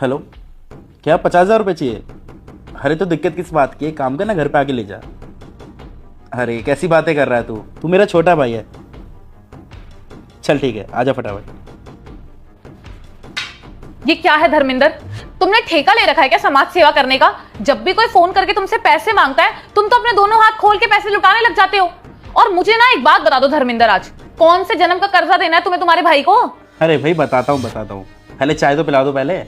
Hello, क्या 50,000 रुपये चाहिए? अरे तो दिक्कत किस बात की है, काम कर ना, घर पे आके ले जा। अरे कैसी बातें कर रहा है तू तू मेरा छोटा भाई है। चल ठीक है, आजा फटाफट। ये क्या है धर्मेंद्र, तुमने ठेका ले रखा है क्या समाज सेवा करने का? जब भी कोई फोन करके तुमसे पैसे मांगता है तुम तो अपने दोनों हाथ खोल के पैसे लुटाने लग जाते हो। और मुझे ना एक बात बता दो धर्मेंद्र, आज कौन से जन्म का कर्जा देना है तुम्हें तुम्हारे भाई को? अरे भाई बताता हूँ, पहले चाय तो पिला दो पहले।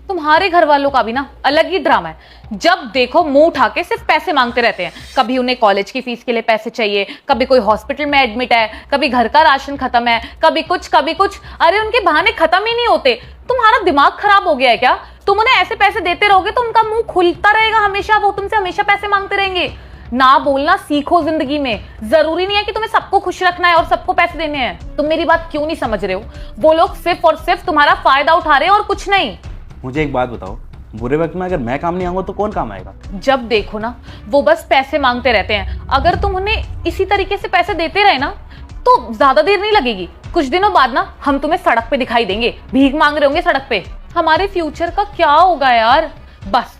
तुम्हारे घर वालों का भी ना अलग ही ड्रामा है। जब देखो मुंह उठा के सिर्फ पैसे मांगते रहते हैं। कभी उन्हें कॉलेज की फीस के लिए पैसे चाहिए, कभी कोई हॉस्पिटल में एडमिट है, कभी घर का राशन खत्म है, कभी कुछ कभी कुछ। अरे उनके बहाने खत्म ही नहीं होते। तुम्हारा दिमाग खराब हो गया है क्या? तुम उन्हें ऐसे पैसे देते रहोगे तो उनका मुंह खुलता रहेगा हमेशा, वो तुमसे हमेशा पैसे मांगते रहेंगे। ना बोलना सीखो जिंदगी में। जरूरी नहीं है कि तुम्हें सबको खुश रखना है और सबको पैसे देने हैं। तुम मेरी बात क्यों नहीं समझ रहे हो? वो लोग सिर्फ और सिर्फ तुम्हारा फायदा उठा रहे हैं और कुछ नहीं। मुझे एक बात बताओ, बुरे वक्त में अगर मैं काम नहीं आऊंगा तो कौन काम आएगा? जब देखो ना वो बस पैसे मांगते रहते हैं। अगर तुम उन्हें इसी तरीके से पैसे देते रहे ना तो ज्यादा देर नहीं लगेगी। कुछ दिनों बाद ना हम तुम्हें सड़क पे दिखाई देंगे, भीख मांग रहे होंगे सड़क पे। हमारे फ्यूचर का क्या होगा यार? बस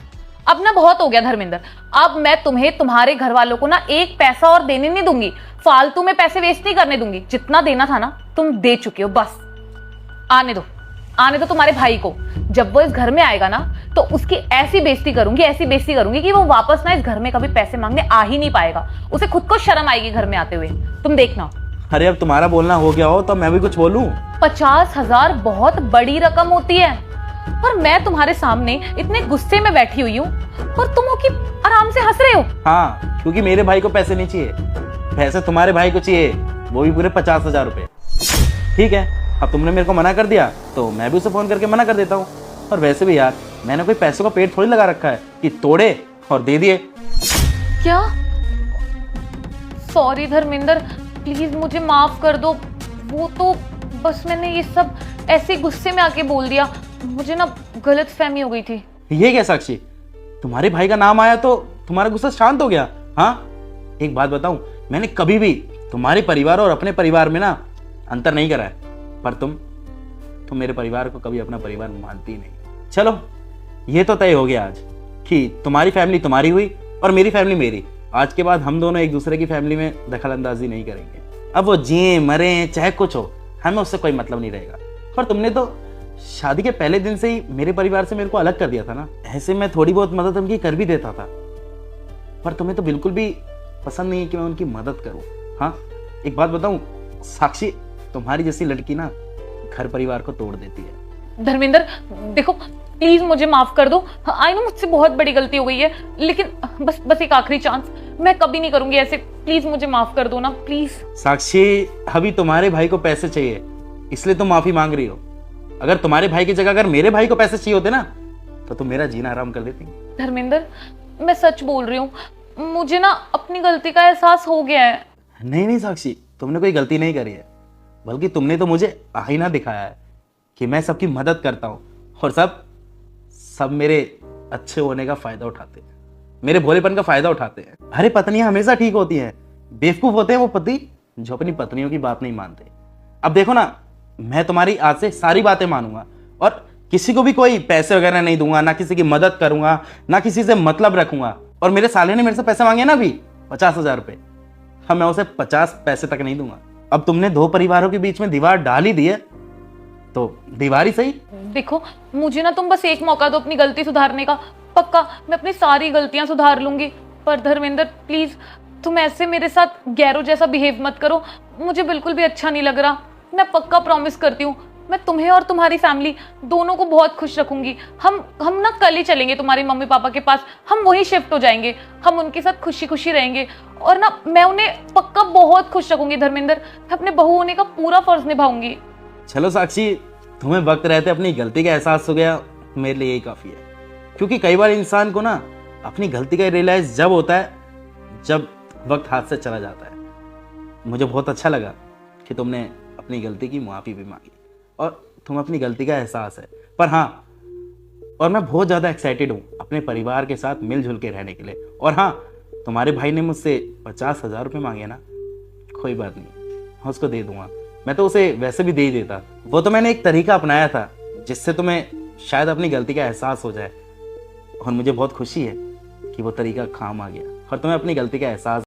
अब ना बहुत हो गया धर्मेंद्र। अब मैं तुम्हें तुम्हारे घर वालों को ना एक पैसा और देने नहीं दूंगी। फालतू में पैसे वेस्ट नहीं करने दूंगी। जितना देना था ना तुम दे चुके हो। बस आने दो तुम्हारे भाई को। जब वो इस घर में आएगा ना तो उसकी ऐसी बेइज्जती करूंगी कि वो वापस ना इस घर में कभी पैसे मांगने आ ही नहीं पाएगा। उसे खुद को शर्म आएगी घर में आते हुए, तुम देखना। अरे अब तुम्हारा बोलना हो गया हो तो मैं भी कुछ बोलूं? 50,000 बहुत बड़ी रकम होती है। और मैं तुम्हारे सामने इतने गुस्से में बैठी हुई हूँ और तुम हो कि आराम से हंस रहे हो। हाँ, क्योंकि मेरे भाई को पैसे नहीं चाहिए, पैसे तुम्हारे भाई को चाहिए, वो भी पूरे 50,000 रुपये। ठीक है, अब तुमने मेरे को मना कर दिया तो मैं भी उसे फोन करके मना कर देता हूँ। और वैसे भी यार मैंने कोई पैसों का पेट थोड़ी लगा रखा है कि तोड़े और दे दिए। क्या? सॉरी धर्मेंद्र, प्लीज मुझे माफ कर दो। वो तो बस मैंने ये सब ऐसे गुस्से में आके बोल दिया। मुझे ना गलत फहमी हो गई थी। ये क्या साक्षी, तुम्हारे भाई का नाम आया तो तुम्हारा गुस्सा शांत हो गया? हाँ, एक बात बताऊं, मैंने कभी भी तुम्हारे परिवार और अपने परिवार में ना अंतर नहीं करा है। पर तुम मेरे परिवार को कभी अपना परिवार मानती नहीं। चलो ये तो तय हो गया आज कि तुम्हारी फैमिली तुम्हारी हुई और मेरी फैमिली मेरी। आज के बाद हम दोनों एक दूसरे की फैमिली में दखल अंदाजी नहीं करेंगे। अब वो जिए मरे चाहे कुछ हो, हमें उससे कोई मतलब नहीं रहेगा। और तुमने तो शादी के पहले दिन से ही मेरे परिवार से मेरे को अलग कर दिया था ना। ऐसे मैं थोड़ी बहुत मदद उनकी कर भी देता था, पर तुम्हें तो बिल्कुल भी पसंद नहीं है कि मैं उनकी मदद करूं। हाँ, एक बात बताऊं साक्षी, तुम्हारी जैसी लड़की ना घर परिवार को तोड़ देती है। धर्मेंद्र देखो, प्लीज मुझे माफ कर दो। आई नो मुझसे बहुत बड़ी गलती हो गई है, लेकिन बस एक आखिरी चांस। मैं कभी नहीं करूंगी ऐसे। प्लीज मुझे माफ कर दो ना, प्लीज। साक्षी, अभी तुम्हारे भाई को पैसे चाहिए इसलिए तुम माफी मांग रही हो। अगर तुम्हारे भाई की जगह अगर मेरे भाई को पैसे चाहिए होते ना तो तुम मेरा जीना आराम कर देती। धर्मेंद्र मैं सच बोल रही हूँ, मुझे ना अपनी गलती का एहसास हो गया है। नहीं साक्षी, तुमने कोई गलती नहीं करी है, बल्कि तुमने तो मुझे आईना दिखाया है कि मैं सबकी मदद करता हूँ और सब मेरे अच्छे होने का फायदा उठाते हैं, मेरे भोलेपन का फायदा उठाते हैं। अरे पत्नियां हमेशा ठीक होती हैं, बेवकूफ होते हैं वो पति जो अपनी पत्नियों की बात नहीं मानते। अब देखो ना, मैं तुम्हारी आज से सारी बातें मानूंगा और किसी को भी कोई पैसे वगैरह नहीं दूंगा, ना किसी की मदद करूंगा, ना किसी से मतलब रखूंगा। और मेरे साले ने मेरे से पैसे मांगे ना अभी 50,000 रुपये, अब मैं उसे 50 पैसे तक नहीं दूंगा। अब तुमने दो परिवारों के बीच में दीवार डाल ही दी है तो दीवार ही सही। देखो मुझे ना तुम बस एक मौका दो अपनी गलती सुधारने का। पक्का मैं अपनी सारी गलतियां सुधार लूंगी। पर धर्मेंद्र प्लीज तुम ऐसे मेरे साथ गैरों जैसा बिहेव मत करो, मुझे बिल्कुल भी अच्छा नहीं लग रहा। मैं पक्का प्रॉमिस करती हूँ, मैं तुम्हें और तुम्हारी फैमिली दोनों को बहुत खुश रखूंगी। हम ना कल ही चलेंगे तुम्हारे मम्मी पापा के पास, हम वहीं शिफ्ट हो जाएंगे, हम उनके साथ खुशी खुशी रहेंगे। और ना मैं उन्हें पक्का बहुत खुश रखूंगी धर्मेंद्र। मैं अपने बहू होने का पूरा फर्ज निभाऊंगी। चलो साक्षी, तुम्हें वक्त रहते अपनी गलती का एहसास हो गया, मेरे लिए यही काफी है। क्योंकि कई बार इंसान को ना अपनी गलती का रियलाइज जब होता है जब वक्त हाथ से चला जाता है। मुझे बहुत अच्छा लगा कि तुमने अपनी गलती की माफी भी मांगी और तुम्हें अपनी गलती का एहसास है। पर हाँ, और मैं बहुत ज़्यादा एक्साइटेड हूँ अपने परिवार के साथ मिलजुल के रहने के लिए। और हाँ, तुम्हारे भाई ने मुझसे 50,000 रुपये मांगे ना, कोई बात नहीं, मैं उसको दे दूंगा। मैं तो उसे वैसे भी दे ही देता। वो तो मैंने एक तरीका अपनाया था जिससे तुम्हें शायद अपनी गलती का एहसास हो जाए, और मुझे बहुत खुशी है कि वो तरीका काम आ गया और तुम्हें अपनी गलती का एहसास